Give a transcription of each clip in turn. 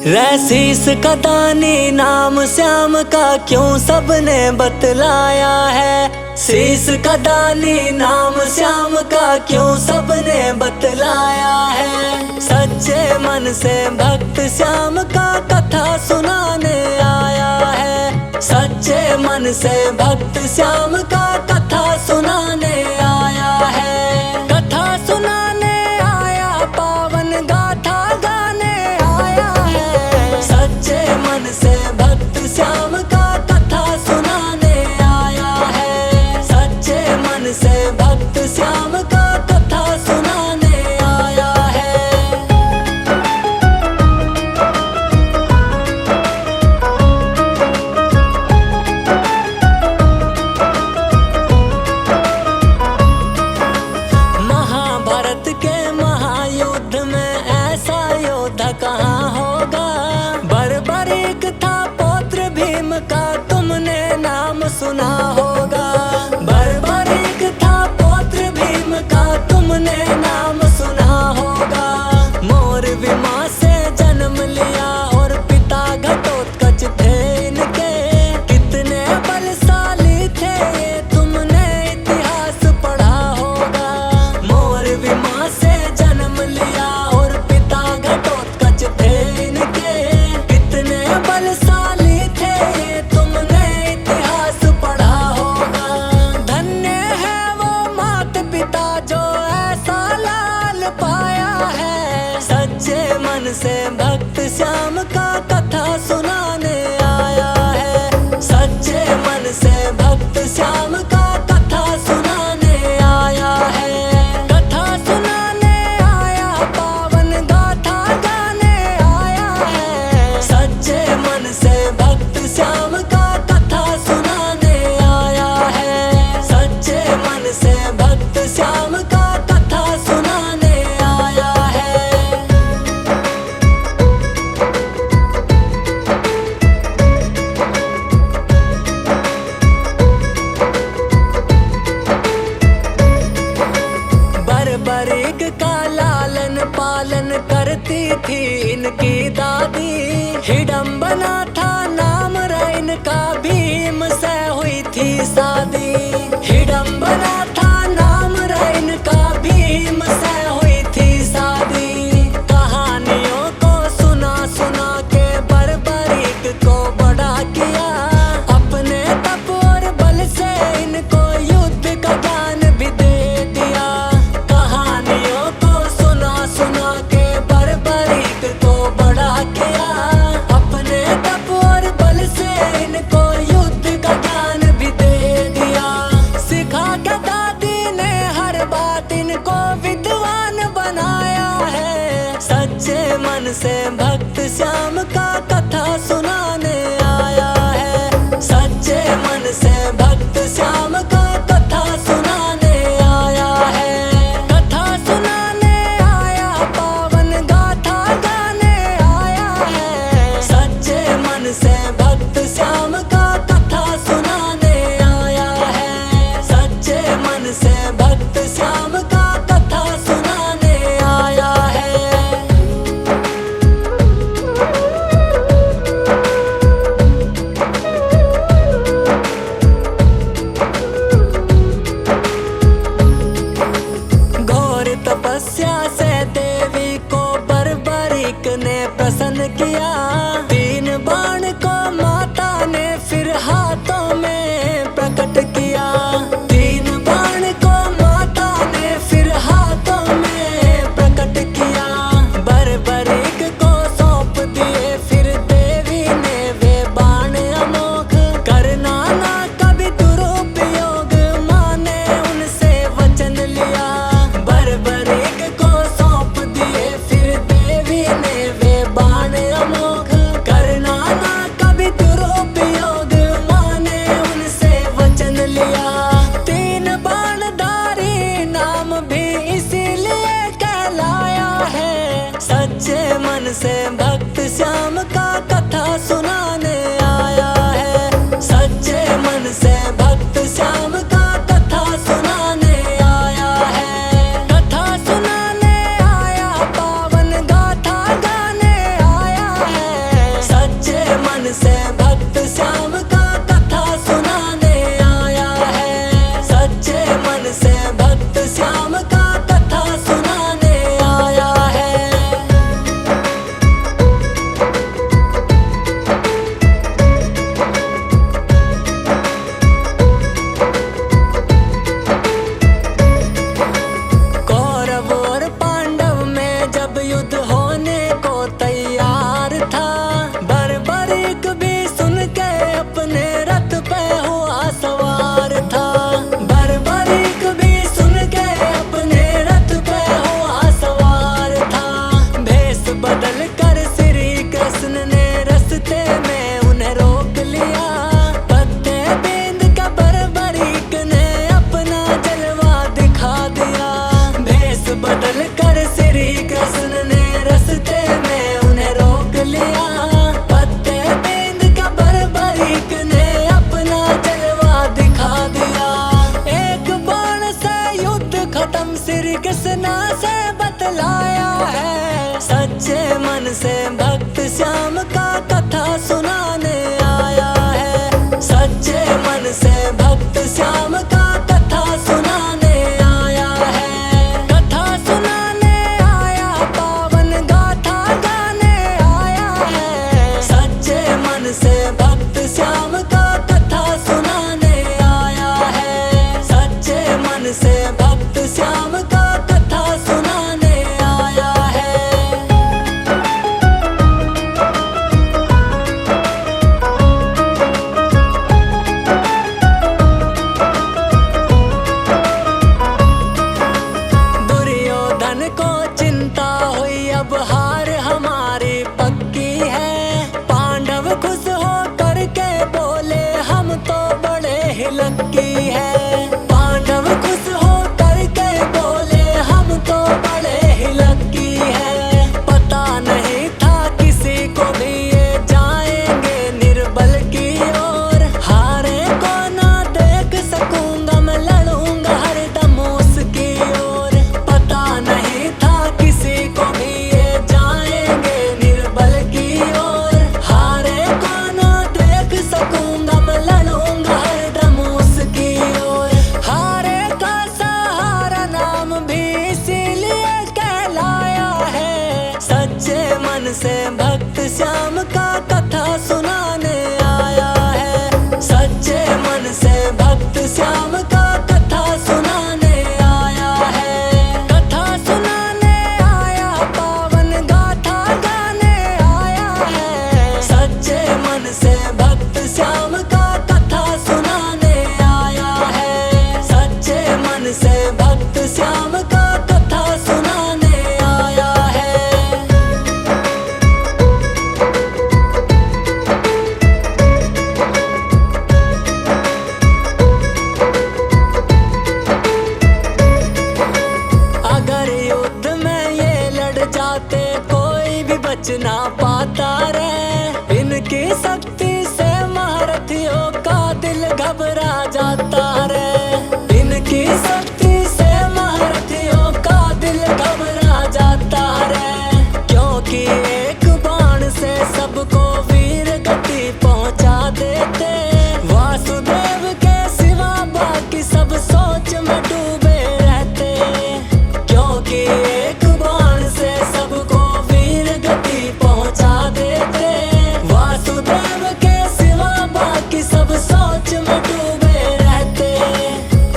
रैसीस का दानी नाम श्याम का क्यों सबने बतलाया है। शीस का दानी नाम श्याम का क्यों सबने बतलाया है। सच्चे मन से भक्त श्याम का कथा सुनाने आया है। सच्चे मन से भक्त श्याम का कथा सुनाने आया है। कथा सुनाने आया, पावन गाथा गाने आया है। सच्चे मन से भक्त श्याम का कथा सुनाने आया है। सच्चे मन से भक्त श्याम का कथा सुनाने आया है। महाभारत के महायुद्ध में ऐसा योद्धा कहाँ होगा। बर्बरीक था पौत्र भीम का, तुमने नाम सुना होगा। बर्बरीक था पौत्र भीम का, तुमने नाम सुना होगा। मौर्य माँ से जन्म लिया और पिता घटोत्कच थे इनके। कितने बलशाली थे ये, तुमने इतिहास पढ़ा होगा। मौर्य माँ से जन्म लिया और पिता घटोत्कच थे इनके। कितने बलशाली थे ये, तुमने इतिहास पढ़ा होगा। धन्य है वो माता पिता जो ऐसा लाल पाया है। सच्चे मन से भक्त श्याम का कथा सुनाने आया है। सच्चे मन से भक्त श्याम का कथा सुनाने आया है। कथा सुनाने आया, पावन गाथा गाने आया है। सच्चे मन से भक्त श्याम का कथा सुनाने आया है। सच्चे मन से भक्त श्याम का कथा सुनाने आया है। बर्बरीक का लालन पालन करती थी इनकी दादी। हिडम्बना था नाम रहा इनका, भीम से हुई थी शादी। हिडम्बना था नाम रहा इनका, भीम से हुई थी शादी। कहानियों को सुना सुना के बर्बरीक को बड़ा किया। अपने तप और बल से इनको युद्ध का ज्ञान भी दे दिया। कहानियों को सुना सुना के बर्बरीक को बड़ा किया। अपने तप और बल से इनको युद्ध का ज्ञान भी दे दिया। सिखा के दादी ने हर बात इनको विद्वान बनाया है। सच्चे मन से भक्त श्याम का कथा सुनाने आया है। सच्चे मन से भक्त श्याम का कथा सुनाने आया है। कथा सुनाने आया, पावन गाथा गाने आया है। सच्चे मन से भक्त श्याम का कथा सुनाने आया है। सच्चे मन से भक्त श्याम का कथा सुनाने आया है। घोर तपस्या से देवी को बर्बरीक ने प्रसन्न किया। तीन बाण को माता ने फिर हाथों में प्रकट किया। तीन बाण को माता ने फिर हाथों में प्रकट किया। बर्बरीक को सौंप दिए फिर देवी ने वे बाण अमोघ। करना ना कभी दुरुपयोग, माने उनसे वचन लिया। बर्बरीक को सौंप दिए फिर देवी ने वे बाण अमोघ। मन से भक्त श्याम का कथा सुनाने आया है। सच्चे मन से भक्त श्याम का कथा सुनाने आया है। कथा सुनाने आया, पावन गाथा गाने आया है। सच्चे मन से भक्त श्याम का कथा सुनाने आया है। सच्चे मन से भक्त श्याम का कथा सुनाने आया है। दुर्योधन को चिंता हुई, अब हार हमारी पक्की है। पांडव खुश हो करके बोले, हम तो बड़े ही लक्की है। पांडव खुश हो करके बोले, हम तो बड़े ही लक्की है। पता नहीं था किसी को भी ये जाएंगे निर्बल की ओर। हारे को ना देख सकूंगा, मैं लड़ूंगा हरदम उसकी ओर। पता नहीं था किसी को भी ये जाएंगे निर्बल की ओर। हारे को ना देख सकूंगा, मैं लड़ूंगा हरदम उसकी ओर। हारे का सहारा नाम भी इसीलिए कहलाया है। सच्चे मन से भक्त श्याम का कथा सुनाने आया है। सच्चे मन से भक्त श्याम का कथा सुनाने आया है। कथा सुनाने आया, पावन गाथा गाने आया है। सच्चे मन से भक्त श्याम का कथा सुनाने आया है। सच्चे मन से भक्त श्याम का कथा सुनाने आया है। अगर युद्ध में ये लड़ जाते, कोई भी बच ना पाता रे। इनकी शक्ति से महारथियों का दिल घबरा जाता रे। इनकी शक्ति से महारथियों का दिल घबरा जाता रे। क्योंकि एक बाण से सबको वीर गति पहुंचा देते। वासुदेव के सिवा बाकी सब सोच में डूबे रहते। क्योंकि एक बाण से सबको वीर गति पहुंचा देते। वासुदेव के सिवा बाकी सब सोच में डूबे रहते।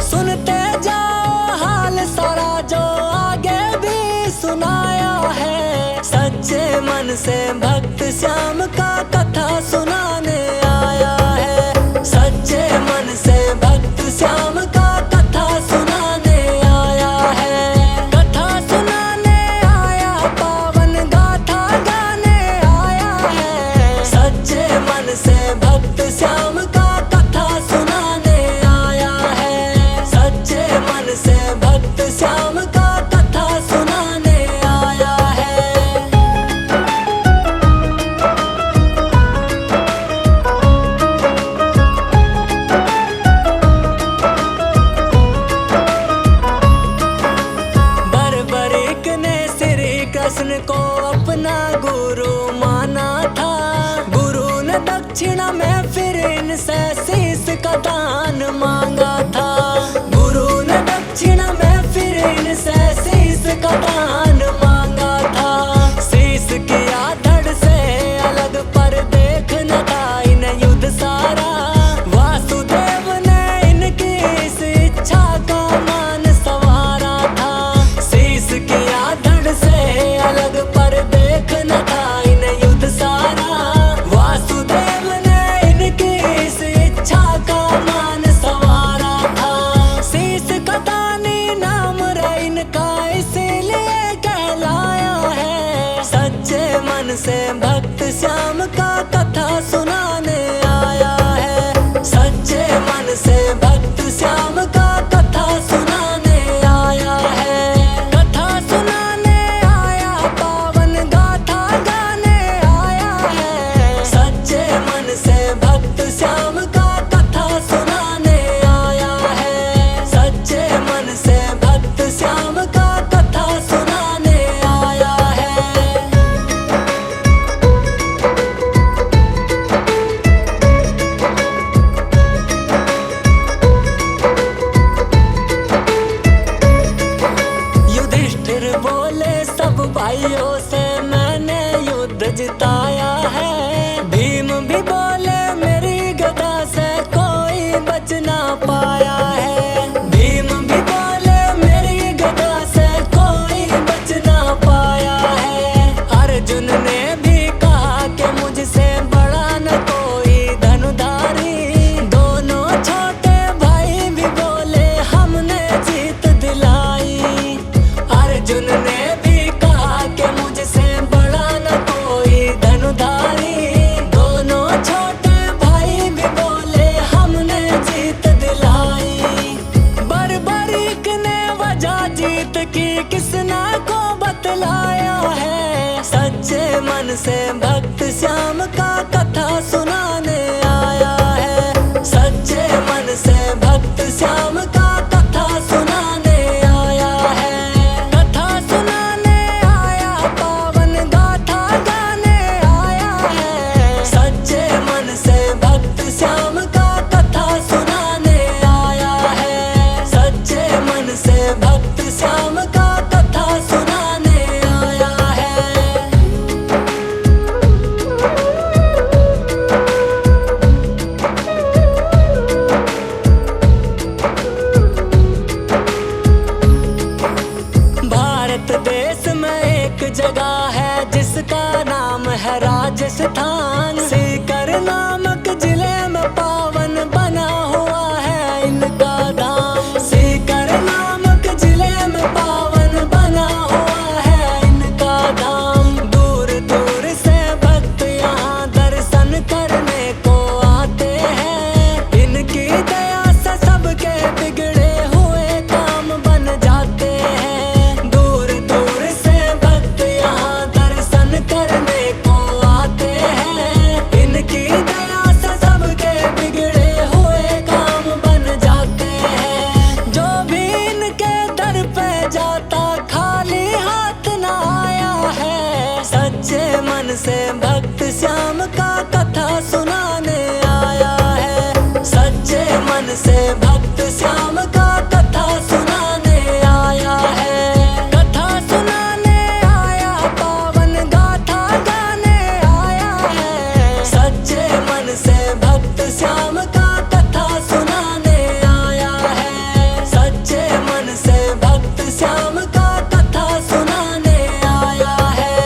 सुनते जाओ हाल सारा जो आगे भी सुनाया है। सच्चे मन से भक्त श्याम का कथा सुनाने आया है। सच्चे मन से भक्त श्याम का कथा सुनाने आया है। कथा सुनाने आया, पावन गाथा गाने आया है। सच्चे मन से भक्त श्याम का कथा सुनाने आया है। सच्चे मन से भक्त श्याम का कथा सुनाने आया है। बर्बरीक ने श्री कृष्ण को अपना गुरु माना था। गुरु ने दक्षिणा में फिर इनसे शीश का दान मांगा था। गुरु ने दक्षिणा में फिर इनसे शीश का दान मांगा था। शीश किया धड़ से अलग, पर देख न था इन्हें युद्ध सारा। वासुदेव ने इनकी इस इच्छा का मान संवारा था। शीश किया धड़ से अलग, पर देख न था इन्हें युद्ध सारा। वासुदेव ने इनकी इस इच्छा का मान संवारा था। शीश का दानी नाम रे इनका इसीलिए कहलाया है। सच्चे मन से भक्त श्याम का कथा सुनाने आया है। सच्चे मन से भक्त श्याम का कथा सुनाने आया है। कथा सुनाने आया, पावन गाथा गाने आया है। सच्चे मन से भक्त श्याम का कथा सुनाने आया है। सच्चे मन से भक्त श्याम का कथा सुनाने आया है। जिताया है। भीम भी बोले मेरी गदा से कोई बच ना पाया है। भीम भी बोले मेरी गदा से कोई बच ना पाया है। अर्जुन ने भी कहा कि मुझसे बड़ा न कोई धनुधारी। दोनों छोटे भाई भी बोले हमने जीत दिलाई। अर्जुन ने भी कहा कि मुझसे बड़ा न कोई धनुधारी। दोनों छोटे भाई भी बोले हमने जीत दिलाई। बर्बरीक ने वजह जीत की किसना को बतलाया है। सच्चे मन से भक्त श्याम का कथा सुनाने आया है। सच्चे मन से भक्त श्याम का कथा सुनाने आया है। कथा सुनाने आया, पावन गाथा गाने आया है। सच्चे मन से भक्त श्याम का कथा सुनाने आया है। सच्चे मन से भक्त श्याम का कथा सुनाने आया है। भारत देश में एक जगह है जिसका नाम है राजस्थान। सीकर नामक जिले में पावन बना हुआ है इनका धाम। सीकर नामक जिले में पावन बना हुआ है इनका धाम। दूर दूर से भक्त यहाँ दर्शन करने को आते हैं। इनकी दया से सबके बिगड़े हुए काम बन जाते हैं। दूर दूर से भक्त यहाँ दर्शन करने को आते हैं। इनकी दया से सबके बिगड़े हुए काम बन जाते हैं। जो भी इनके दर पे जाता खाली हाथ न आया है। सच्चे मन से भक्त श्याम का कथा सुनाने आया है। सच्चे मन से भक्त श्याम का कथा सुनाने आया है। कथा सुनाने आया, पावन गाथा गाने आया है। सच्चे मन से भक्त श्याम का कथा सुनाने आया है। सच्चे मन से भक्त श्याम का कथा सुनाने आया है।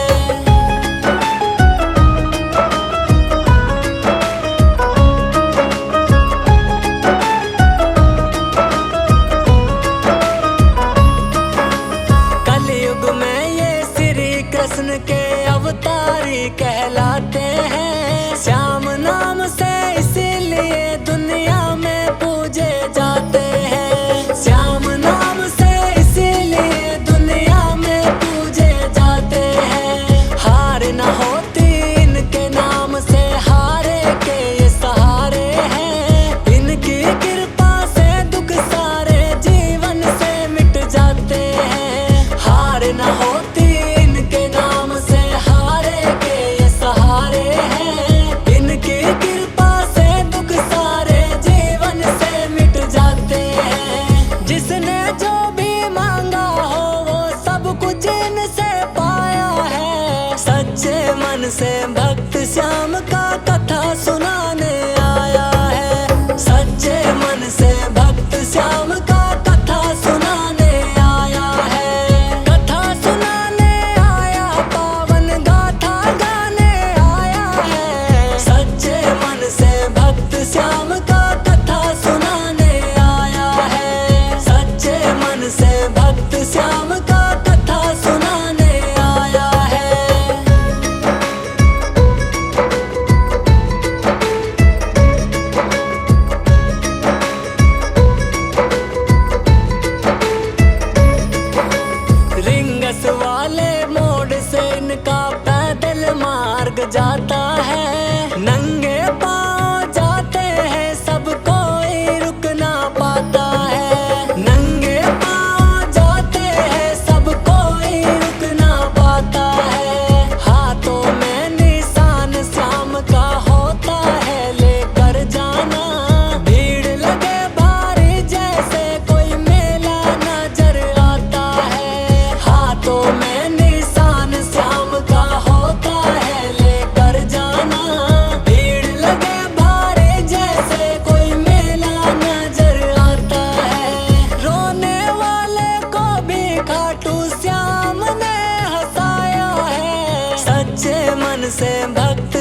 कलयुग में ये श्री कृष्ण के अवतारी कहलाते हैं। श्याम नाम से इसीलिए दुनिया में पूजे जाते हैं। श्याम नाम से इसीलिए दुनिया में पूजे जाते हैं। हार न होती इनके नाम से, हारे के ये सहारे हैं। इनकी कृपा से दुख सारे जीवन से मिट जाते हैं। हार न होती इनके नाम से, हारे के ये सहारे हैं। इनकी कृपा से दुख सारे जीवन से मिट जाते हैं। जिसने जो भी मांगा हो वो सब कुछ इनसे पाया है। सच्चे मन से भक्त श्याम का कथा सुनाने आया है। सच्चे मन से भक्त श्याम का कथा सुनाने आया है। कथा सुनाने आया, पावन गाथा गाने आया है। सच्चे मन से भक्त श्याम का कथा सुनाने आया है। सच्चे मन से भक्त श्याम का कथा सुनाने आया है। रिंगस वाले मोड़ से इनका पैदल मार्ग जाता है। नंगे पांव जाते हैं, सब कोई रुक ना पाता है। नंगे पांव जाते हैं, सब कोई रुक ना पाता है। हाथों में निशान श्याम का होता है लेकर जाना। भीड़ लगे भारी जैसे कोई मेला नजर आता है। हाथों में निशान श्याम का होता है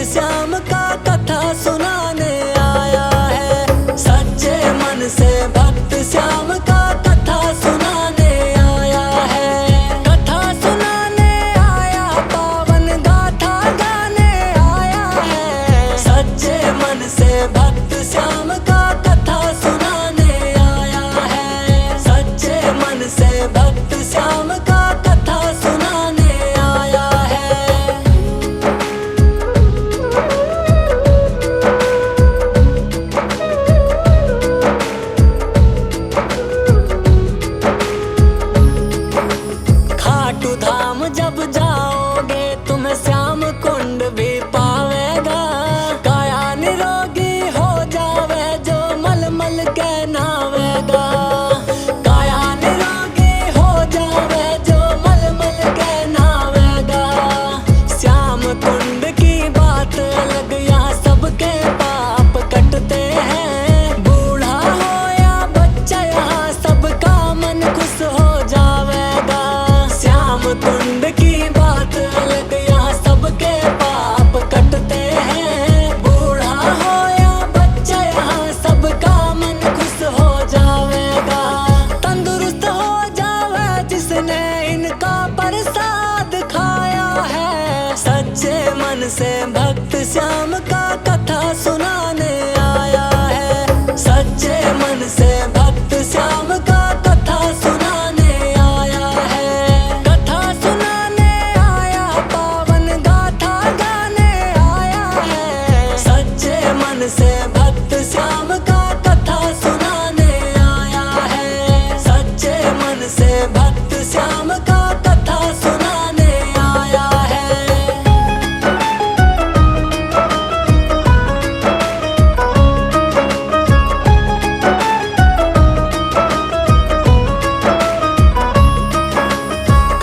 श्याम का कथा सुनाने आया है। सच्चे मन से भक्त श्याम का कथा सुनाने आया है। कथा सुनाने आया, पावन गाथा गाने आया है। सच्चे मन से भक्त श्याम का कथा सुनाने आया है। सच्चे मन से भक्त श्याम का कथा सुनाने आया है। खाटू धाम जब जाओगे तुम्हें श्याम कुंड भी पावेगा। काया निरोगी हो जावे जो मल मल के नावेगा। काया निरोगी हो जावे जो मल मल के नावेगा। श्याम कुंड की बात अलग, यहाँ सबके पाप कटते हैं। बूढ़ा हो या बच्चा यहाँ सबका मन खुश हो जावेगा। श्याम कुंड की बात अलग, यहाँ सबके पाप कटते हैं। बूढ़ा हो या बच्चा यहाँ सबका मन खुश हो जावेगा। तंदुरुस्त हो जावे जिसने इनका प्रसाद खाया है। सच्चे मन से भक्त श्याम का कथा सुनाने आया है। सच्चे मन से भक्त श्याम का कथा सुनाने आया है। कथा सुनाने आया, पावन गाथा गाने आया है। सच्चे मन से भक्त श्याम का कथा सुनाने आया है। सच्चे मन से भक्त श्याम का कथा सुनाने आया है।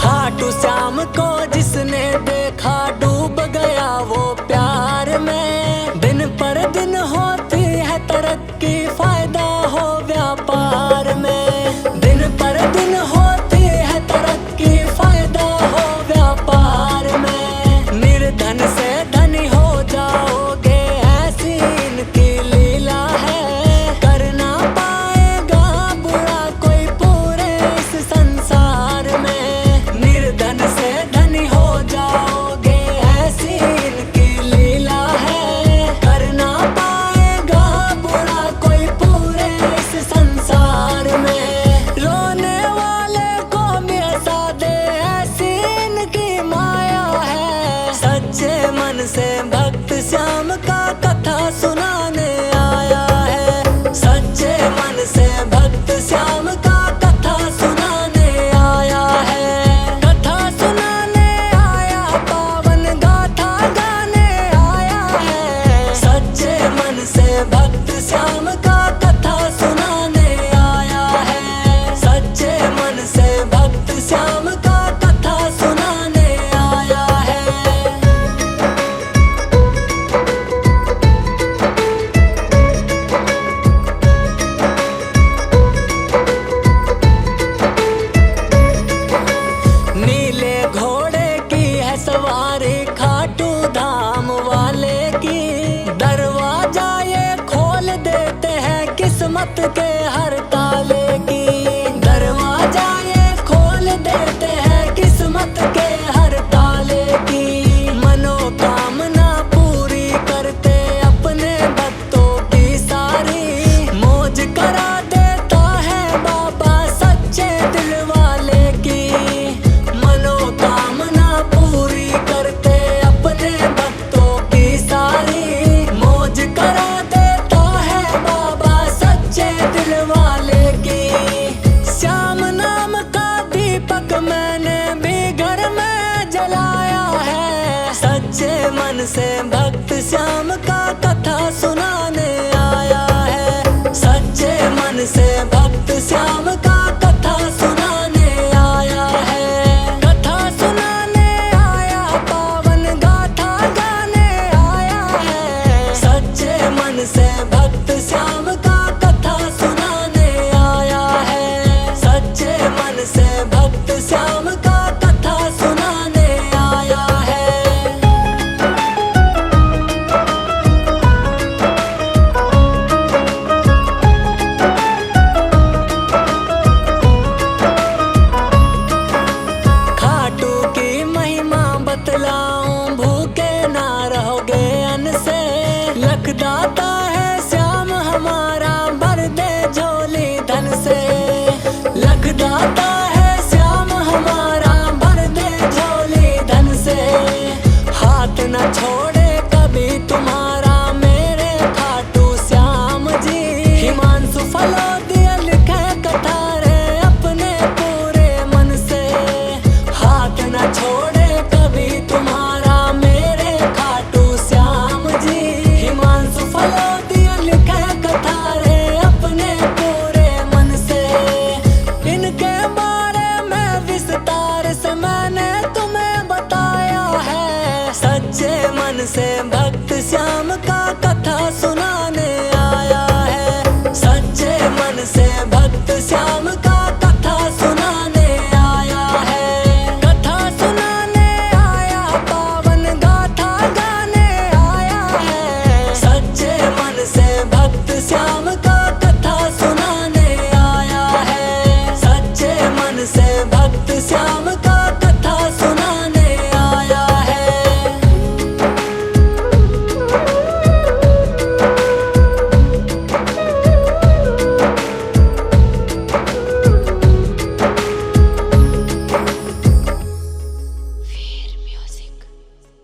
खाटू श्याम को जिसने देखा डूब गया वो प्यार में। दिन पर दिन होती है तरक्की, फायदा हो व्यापार में। दिन पर दिन होती है तरक्की, फायदा हो व्यापार में। निर्धन से धनी हो जाओगे, ऐसी इनकी लीला है। कर ना पाएगा बुरा कोई पूरे इस संसार में। निर्धन से धनी हो जाओगे, ऐसी इनकी लीला है। कर ना पाएगा बुरा कोई पूरे इस संसार में। रोने वाले को भी हंसा दे, ऐसी इनकी माया है। सच्चे मन से भक्त श्याम का कथा सुनाने आया है। सच्चे मन से भक्त श्याम का कथा सुनाने आया है। कथा सुनाने आया, पावन गाथा गाने आया है। सच्चे मन से भक्त श्याम का कथा सुनाने आया है। सच्चे मन से भक्त श्याम का कथा सुनाने आया है। नीले घोड़े की है सवारी खाटू धाम वाले की। दरवाजा ये खोल देते हैं किस्मत के हर ताले की। दरवाजा ये खोल देते हैं किस्मत के हर ताले की। मनोकामना पूरी करते अपने भक्तों की सारी। मौज करा देता है बाबा सच्चे दिल वाले की। मनोकामना पूरी करते अपने भक्तों की सारी। मौज करा देता है बाबा सच्चे दिल वाले की। श्याम नाम का दीपक मैंने भी घर में जलाया है। सच्चे मन से भक्त श्याम का कथा सुनाने आया है। सच्चे मन से भक्त श्याम का कथा सुनाने आया है। कथा सुनाने आया, पावन गाथा गाने आया है। सच्चे मन से भक्त श्याम का कथा सुनाने आया है। सच्चे मन से भक्त श्याम का कथा सुनाने आया है। श्याम का